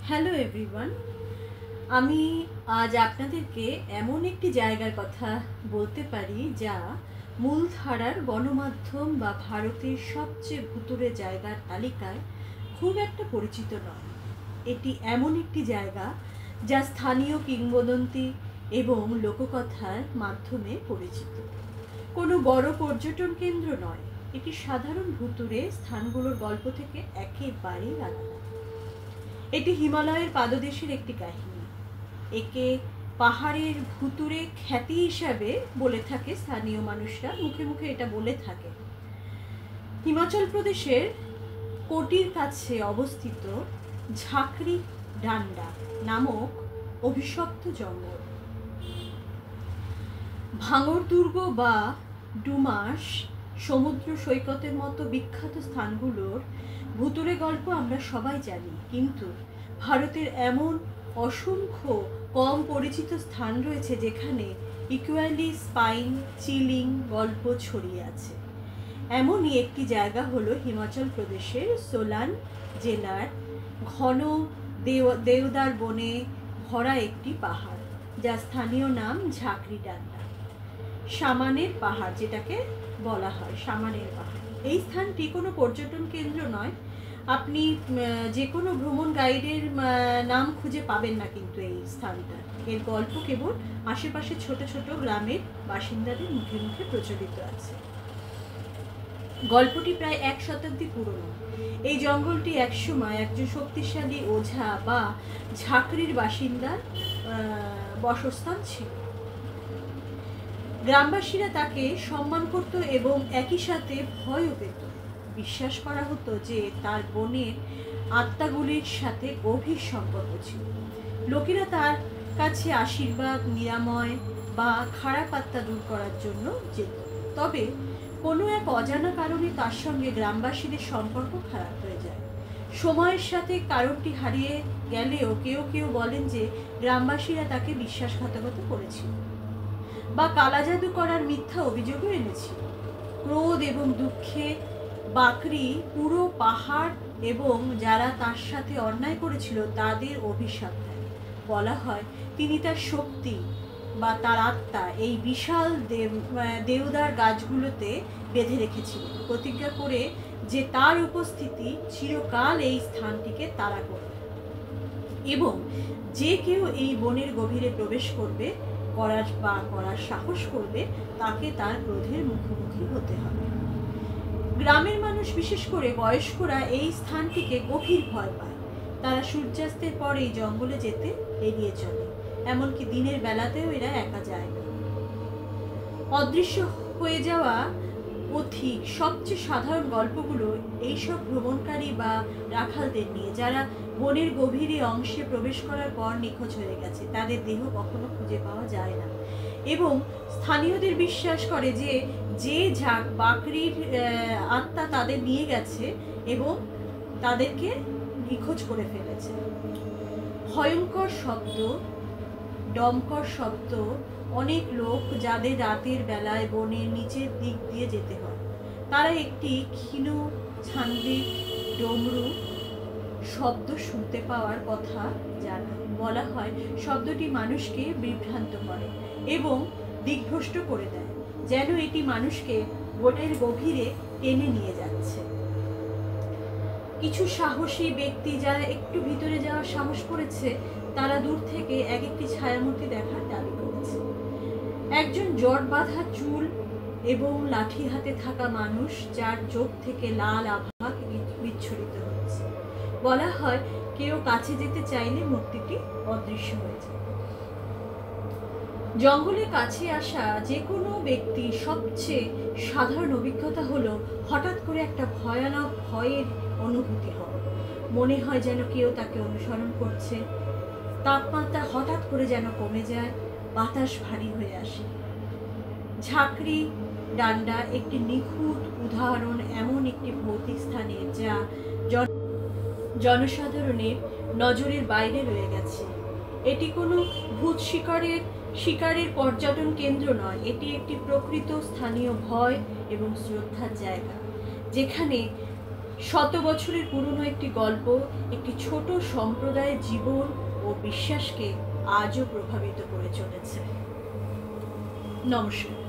Hello everyone, আমি আজ আপনাদেরকে এমন একটি জায়গার কথা বলতে পারি যা মূলধারার গণমাধ্যম বা ভারতের সবচেয়ে ভুতুড়ে জায়গার তালিকায় খুব একটা পরিচিত নয়। এটি এমন একটি জায়গা যা স্থানীয় কিংবদন্তি এবং লোককথার মাধ্যমে পরিচিত। কোনো বড় পর্যটন কেন্দ্র নয়, এটি সাধারণ ভুতুড়ে স্থানগুলোর গল্প থেকে একেবারেই আলাদা। এটি হিমালয়ের পাদদেশের একটি কাহিনী। একে পাহাড়ের ভুতুড়ে খ্যাতি হিসাবে বলে থাকে স্থানীয় মানুষরা, মুখে মুখে এটা বলে থাকে। হিমাচল প্রদেশের কোটির কাছে অবস্থিত ঝাঁকড়ি ডান্ডা নামক অভিশপ্ত জঙ্গল। ভাঙর দুর্গ বা ডুমাস সমুদ্র সৈকতের মতো বিখ্যাত স্থানগুলোর ভুতুড়ে গল্প আমরা সবাই জানি, কিন্তু ভারতের এমন অসংখ্য কম পরিচিত স্থান রয়েছে যেখানে ইকুয়ালি স্পাইন চিলিং গল্প ছড়িয়ে আছে। এমনই একটি জায়গা হলো হিমাচল প্রদেশের সোলান জেলার ঘন দেওদার বনে ভরা একটি পাহাড়, যার স্থানীয় নাম ঝাঁকড়ি ডান্ডা, সামানের পাহাড় যেটাকে বলা হয় সামানের পাহাড়। এই স্থানটি কোনো পর্যটন কেন্দ্র নয়, আপনি যে কোনো ভ্রমণ গাইডের নাম খুঁজে পাবেন না কিন্তু এই স্থানটা। এর গল্প কেবল আশেপাশে ছোট ছোট গ্রামের বাসিন্দাদের মুখে মুখে প্রচলিত আছে। গল্পটি প্রায় 1 শতাব্দী পুরনো। এই জঙ্গলটি একসময় একজন শক্তিশালী ওঝা বা ঝাঁকড়ির বাসিন্দার বাসস্থান ছিল। গ্রামবাসীরা তাকে সম্মান করত এবং একই সাথে ভয়ও পেত। বিশ্বাস করা হতো যে তার বনের আত্মাগুলির সাথে গভীর সম্পর্ক ছিল। লোকেরা তার কাছে আশীর্বাদ, নিরাময় বা খারাপ আত্মা দূর করার জন্য যেত। তবে কোনো এক অজানা কারণে তার সঙ্গে গ্রামবাসীদের সম্পর্ক খারাপ হয়ে যায়। সময়ের সাথে কারণটি হারিয়ে গেলেও কেউ কেউ বলেন যে গ্রামবাসীরা তাকে বিশ্বাসঘাতকতা করেছিল বা কালাজাদু করার মিথ্যা অভিযোগও এনেছিল। ক্রোধ এবং দুঃখে বাকরি পুরো পাহাড় এবং যারা তার সাথে অন্যায় করেছিল তাদের অভিশাপ দেয়। বলা হয় তিনি তার শক্তি বা তার আত্মা এই বিশাল দেওদার গাছগুলোতে বেঁধে রেখেছিলেন, প্রতিজ্ঞা করে যে তার উপস্থিতি চিরকাল এই স্থানটিকে তাড়া করবে এবং যে কেউ এই বনের গভীরে প্রবেশ করবে করার সাহস করবে তাকে তার ক্রোধের মুখোমুখি হতে হবে। গ্রামের মানুষ, বিশেষ করে বয়স্করা, এই স্থানটিকে গভীর ভয় পায়। তারা সূর্যাস্তের পর এই জঙ্গলে যেতে এড়িয়ে চলে, এমনকি দিনের বেলাতেও এরা একা যায় না। অদৃশ্য হয়ে যাওয়া পথিক সবচেয়ে সাধারণ গল্পগুলো এইসব ভ্রমণকারী বা রাখালদের নিয়ে, যারা বনের গভীরে অংশে প্রবেশ করার পর নিখোঁজ হয়ে গেছে। তাদের দেহ কখনো খুঁজে পাওয়া যায় না এবং স্থানীয়দের বিশ্বাস করে যে বাকরির আত্মা তাদের নিয়ে গেছে এবং তাদেরকে নিখোঁজ করে ফেলেছে। ভয়ঙ্কর শব্দ, দমকর শব্দ, অনেক লোক যাদের রাতের বেলায় বনের নিচের দিক দিয়ে যেতে হয়, তারা একটি ক্ষীণ ছান্দিক ডমরু শব্দ শুনতে পাওয়ার কথা জানায়। বলা হয় শব্দটি মানুষকে বিভ্রান্ত করে এবং দিকভ্রষ্ট করে দেয়, যেন এটি মানুষকে বনের গভীরে টেনে নিয়ে যাচ্ছে। কিছু সাহসী ব্যক্তি যারা একটু ভিতরে যাওয়ার সাহস করেছে, তারা দূর থেকে একটি ছায়ামূর্তি দেখার দাবি করেছে। একজন জট বাঁধা চুল এবং লাঠি হাতে থাকা মানুষ, যার চোখ থেকে লাল আভা বিচ্ছুরিত হচ্ছে। বলা হয় কেউ কাছে যেতে চাইলে মূর্তিটি অদৃশ্য হয়ে যায়। জঙ্গলের কাছে আসা যে কোনো ব্যক্তির সবচেয়ে সাধারণ অভিজ্ঞতা হলো হঠাৎ করে একটা ভয়ানক ভয়ের অনুভূতি হয়। মনে হয় যেন কেউ তাকে অনুসরণ করছে। তাপমাত্রা হঠাৎ করে যেন কমে যায়, বাতাস ভারী হয়ে আসে। ঝাঁকড়ি ডান্ডা একটি নিখুঁত উদাহরণ এমন একটি ভৌতিক স্থানের যা জনসাধারণের নজরের বাইরে রয়ে গেছে। এটি কোনো ভূত শিকারের পর্যটন কেন্দ্র নয়, এটি একটি প্রকৃত স্থানীয় ভয় এবং শ্রদ্ধার জায়গা, যেখানে শত বছরের পুরনো একটি গল্প একটি ছোট সম্প্রদায়ের জীবন ও বিশ্বাসকে আজও প্রভাবিত করে চলেছে। নমস্কার।